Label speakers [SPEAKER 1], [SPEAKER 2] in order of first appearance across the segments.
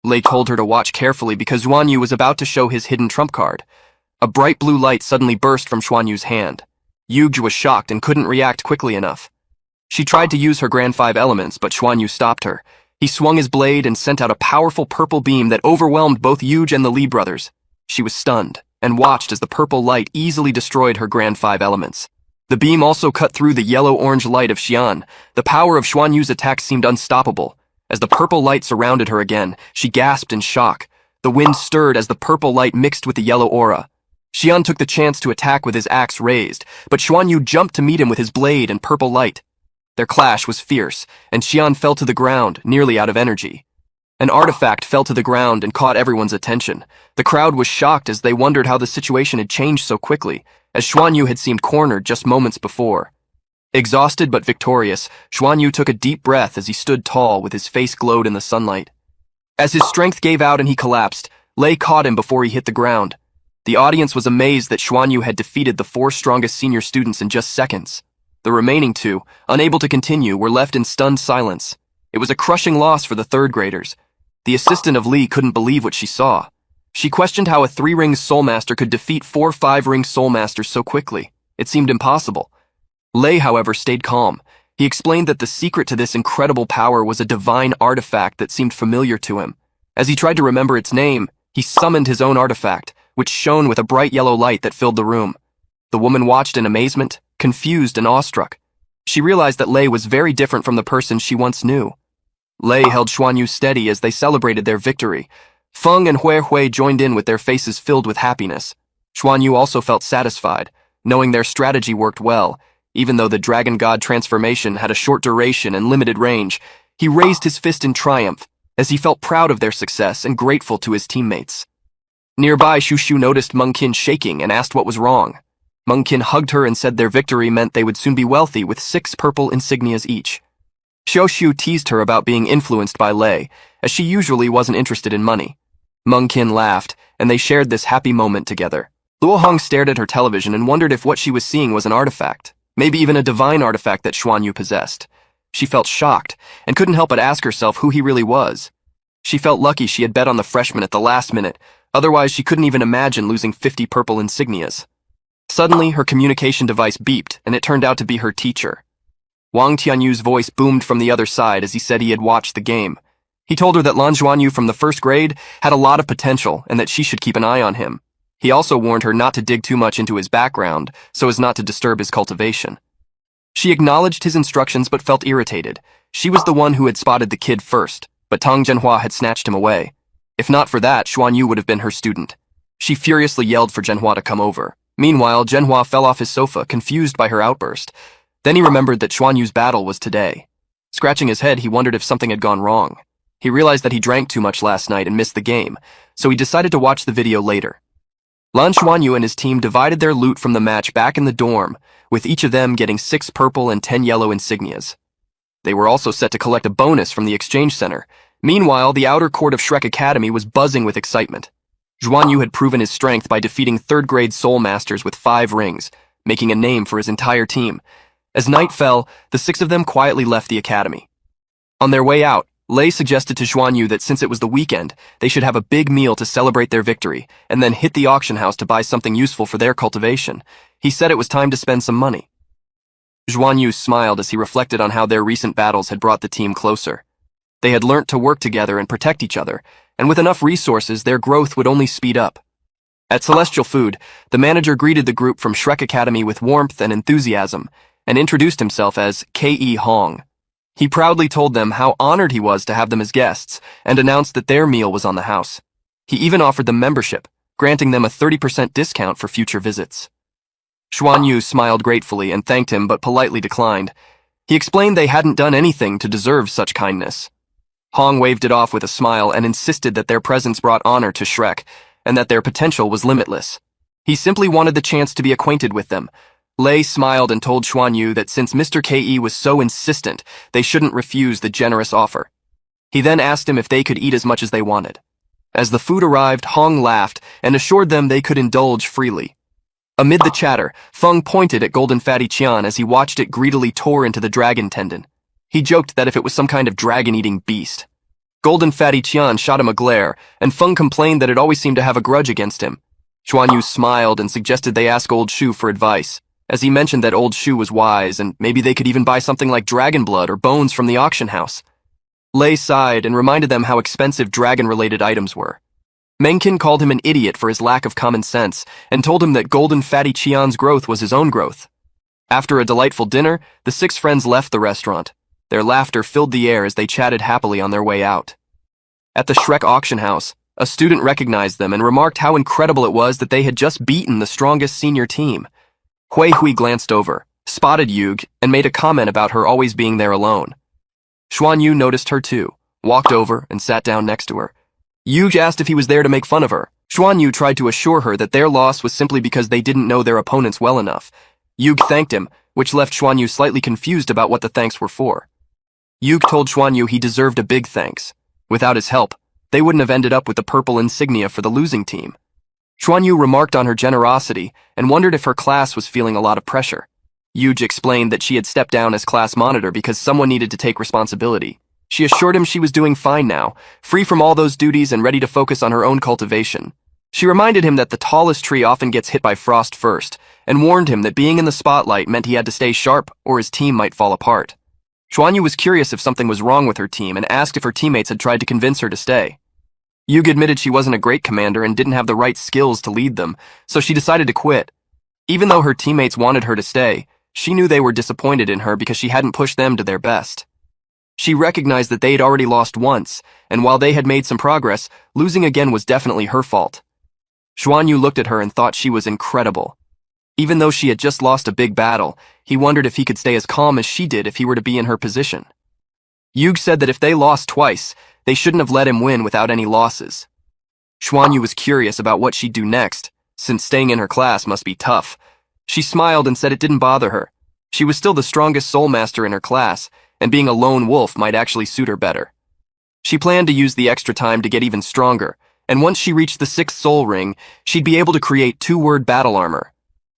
[SPEAKER 1] Lei told her to watch carefully because Xuan Yu was about to show his hidden trump card. A bright blue light suddenly burst from Xuan Yu's hand. Yuge was shocked and couldn't react quickly enough. She tried to use her Grand Five Elements, but Xuan Yu stopped her. He swung his blade and sent out a powerful purple beam that overwhelmed both Yuge and the Li brothers. She was stunned and watched as the purple light easily destroyed her Grand Five Elements. The beam also cut through the yellow-orange light of Xian. The power of Xuan Yu's attack seemed unstoppable. As the purple light surrounded her again, she gasped in shock. The wind stirred as the purple light mixed with the yellow aura. Xian took the chance to attack with his axe raised, but Xuan Yu jumped to meet him with his blade and purple light. Their clash was fierce, and Xian fell to the ground, nearly out of energy. An artifact fell to the ground and caught everyone's attention. The crowd was shocked as they wondered how the situation had changed so quickly, as Xuan Yu had seemed cornered just moments before. Exhausted but victorious, Xuan Yu took a deep breath as he stood tall with his face glowed in the sunlight. As his strength gave out and he collapsed, Lei caught him before he hit the ground. The audience was amazed that Xuan Yu had defeated the 4 strongest senior students in just seconds. The remaining 2, unable to continue, were left in stunned silence. It was a crushing loss for the 3rd graders. The assistant of Li couldn't believe what she saw. She questioned how a 3-ring Soul Master could defeat 4 5-ring Soul Masters so quickly. It seemed impossible. Lei, however, stayed calm. He explained that the secret to this incredible power was a divine artifact that seemed familiar to him. As he tried to remember its name, he summoned his own artifact, which shone with a bright yellow light that filled the room. The woman watched in amazement, confused and awestruck. She realized that Lei was very different from the person she once knew. Lei held Xuan Yu steady as they celebrated their victory. Feng and Hui joined in with their faces filled with happiness. Xuan Yu also felt satisfied, knowing their strategy worked well. Even though the Dragon God transformation had a short duration and limited range, he raised his fist in triumph as he felt proud of their success and grateful to his teammates. Nearby, Shushu noticed Meng Qin shaking and asked what was wrong. Meng Qin hugged her and said their victory meant they would soon be wealthy with 6 purple insignias each. Xiaoshu teased her about being influenced by Lei, as she usually wasn't interested in money. Meng Qin laughed, and they shared this happy moment together. Luo Hong stared at her television and wondered if what she was seeing was an artifact, maybe even a divine artifact that Xuan Yu possessed. She felt shocked, and couldn't help but ask herself who he really was. She felt lucky she had bet on the freshman at the last minute, otherwise she couldn't even imagine losing 50 purple insignias. Suddenly, her communication device beeped, and it turned out to be her teacher. Wang Tianyu's voice boomed from the other side as he said he had watched the game. He told her that Lan Xuanyu from the 1st grade had a lot of potential and that she should keep an eye on him. He also warned her not to dig too much into his background so as not to disturb his cultivation. She acknowledged his instructions but felt irritated. She was the one who had spotted the kid first, but Tang Zhenhua had snatched him away. If not for that, Xuanyu would have been her student. She furiously yelled for Zhenhua to come over. Meanwhile, Zhenhua fell off his sofa, confused by her outburst. Then he remembered that Xuanyu's battle was today. Scratching his head, he wondered if something had gone wrong. He realized that he drank too much last night and missed the game, so he decided to watch the video later. Lan Xuanyu and his team divided their loot from the match back in the dorm, with each of them getting 6 purple and 10 yellow insignias. They were also set to collect a bonus from the exchange center. Meanwhile, the outer court of Shrek Academy was buzzing with excitement. Xuanyu had proven his strength by defeating 3rd-grade Soul Masters with 5 rings, making a name for his entire team. As night fell, the 6 of them quietly left the academy. On their way out, Lei suggested to Xuanyu that since it was the weekend, they should have a big meal to celebrate their victory, and then hit the auction house to buy something useful for their cultivation. He said it was time to spend some money. Xuanyu smiled as he reflected on how their recent battles had brought the team closer. They had learnt to work together and protect each other, and with enough resources, their growth would only speed up. At Celestial Food, the manager greeted the group from Shrek Academy with warmth and enthusiasm, and introduced himself as K.E. Hong. He proudly told them how honored he was to have them as guests, and announced that their meal was on the house. He even offered them membership, granting them a 30% discount for future visits. Xuanyu smiled gratefully and thanked him but politely declined. He explained they hadn't done anything to deserve such kindness. Hong waved it off with a smile and insisted that their presence brought honor to Shrek, and that their potential was limitless. He simply wanted the chance to be acquainted with them. Lei smiled and told Xuanyu that since Mr. K.E. was so insistent, they shouldn't refuse the generous offer. He then asked him if they could eat as much as they wanted. As the food arrived, Hong laughed and assured them they could indulge freely. Amid the chatter, Feng pointed at Golden Fatty Qian as he watched it greedily tore into the dragon tendon. He joked that if it was some kind of dragon-eating beast. Golden Fatty Qian shot him a glare, and Feng complained that it always seemed to have a grudge against him. Xuan Yu smiled and suggested they ask Old Shu for advice, as he mentioned that Old Shu was wise and maybe they could even buy something like dragon blood or bones from the auction house. Lei sighed and reminded them how expensive dragon-related items were. Mengqin called him an idiot for his lack of common sense and told him that Golden Fatty Qian's growth was his own growth. After a delightful dinner, the 6 friends left the restaurant. Their laughter filled the air as they chatted happily on their way out. At the Shrek auction house, a student recognized them and remarked how incredible it was that they had just beaten the strongest senior team. Hui Hui glanced over, spotted Yug, and made a comment about her always being there alone. Xuan Yu noticed her too, walked over, and sat down next to her. Yug asked if he was there to make fun of her. Xuan Yu tried to assure her that their loss was simply because they didn't know their opponents well enough. Yug thanked him, which left Xuan Yu slightly confused about what the thanks were for. Yug told Xuan Yu he deserved a big thanks. Without his help, they wouldn't have ended up with the purple insignia for the losing team. Xuan Yu remarked on her generosity and wondered if her class was feeling a lot of pressure. Yuge explained that she had stepped down as class monitor because someone needed to take responsibility. She assured him she was doing fine now, free from all those duties and ready to focus on her own cultivation. She reminded him that the tallest tree often gets hit by frost first, and warned him that being in the spotlight meant he had to stay sharp or his team might fall apart. Xuan Yu was curious if something was wrong with her team and asked if her teammates had tried to convince her to stay. Yuge admitted she wasn't a great commander and didn't have the right skills to lead them, so she decided to quit. Even though her teammates wanted her to stay, she knew they were disappointed in her because she hadn't pushed them to their best. She recognized that they had already lost once, and while they had made some progress, losing again was definitely her fault. Xuan Yu looked at her and thought she was incredible. Even though she had just lost a big battle, he wondered if he could stay as calm as she did if he were to be in her position. Yuge said that if they lost twice, they shouldn't have let him win without any losses. Xuan Yu was curious about what she'd do next, since staying in her class must be tough. She smiled and said it didn't bother her. She was still the strongest soul master in her class, and being a lone wolf might actually suit her better. She planned to use the extra time to get even stronger, and once she reached the 6th soul ring, she'd be able to create 2-word battle armor.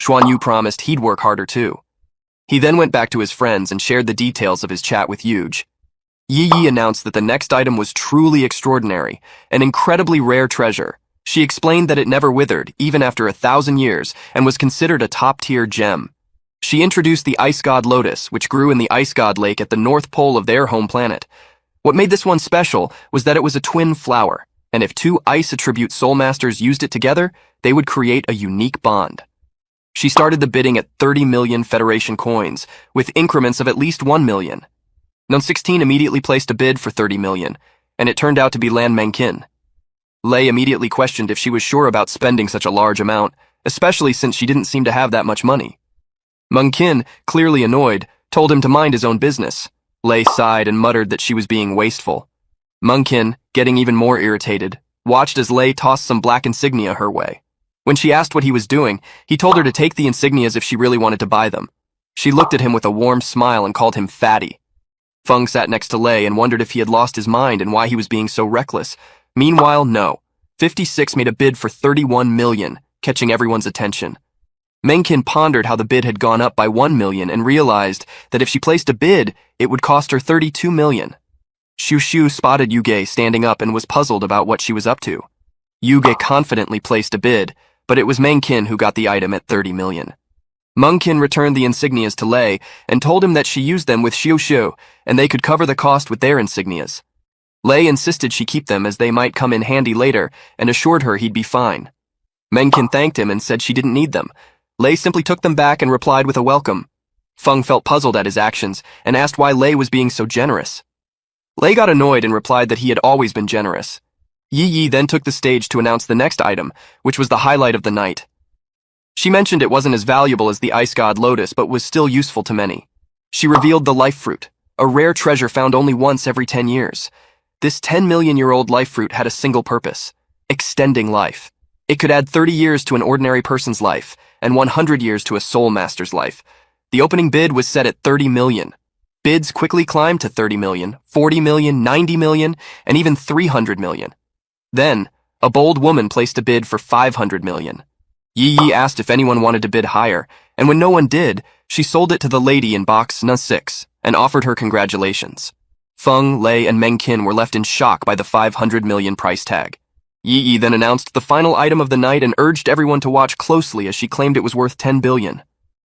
[SPEAKER 1] Xuan Yu promised he'd work harder too. He then went back to his friends and shared the details of his chat with Yuge. Yi Yi announced that the next item was truly extraordinary, an incredibly rare treasure. She explained that it never withered, even after 1,000 years, and was considered a top-tier gem. She introduced the Ice God Lotus, which grew in the Ice God Lake at the North Pole of their home planet. What made this one special was that it was a twin flower, and if 2 Ice Attribute Soul Masters used it together, they would create a unique bond. She started the bidding at 30 million Federation coins, with increments of at least 1 million. Nun 16 immediately placed a bid for 30 million, and it turned out to be Lan Mengqin. Lei immediately questioned if she was sure about spending such a large amount, especially since she didn't seem to have that much money. Mengqin, clearly annoyed, told him to mind his own business. Lei sighed and muttered that she was being wasteful. Mengqin, getting even more irritated, watched as Lei tossed some black insignia her way. When she asked what he was doing, he told her to take the insignias if she really wanted to buy them. She looked at him with a warm smile and called him fatty. Feng sat next to Lei and wondered if he had lost his mind and why he was being so reckless. Meanwhile, no. 56 made a bid for 31 million, catching everyone's attention. Mengqin pondered how the bid had gone up by 1 million and realized that if she placed a bid, it would cost her 32 million. Xiu Xiu spotted Yuge standing up and was puzzled about what she was up to. Yuge confidently placed a bid, but it was Mengqin who got the item at 30 million. Mengqin returned the insignias to Lei and told him that she used them with Xiu Xiu and they could cover the cost with their insignias. Lei insisted she keep them as they might come in handy later and assured her he'd be fine. Mengqin thanked him and said she didn't need them. Lei simply took them back and replied with a welcome. Feng felt puzzled at his actions and asked why Lei was being so generous. Lei got annoyed and replied that he had always been generous. Yi Yi then took the stage to announce the next item, which was the highlight of the night. She mentioned it wasn't as valuable as the Ice God Lotus but was still useful to many. She revealed the life fruit, a rare treasure found only once every 10 years. This 10-million-year-old life fruit had a single purpose: extending life. It could add 30 years to an ordinary person's life and 100 years to a soul master's life. The opening bid was set at 30 million. Bids quickly climbed to 30 million, 40 million, 90 million, and even 300 million. Then, a bold woman placed a bid for 500 million. Yi Yi asked if anyone wanted to bid higher, and when no one did, she sold it to the lady in box N6 and offered her congratulations. Feng, Lei, and Meng Qin were left in shock by the 500 million price tag. Yi then announced the final item of the night and urged everyone to watch closely as she claimed it was worth 10 billion.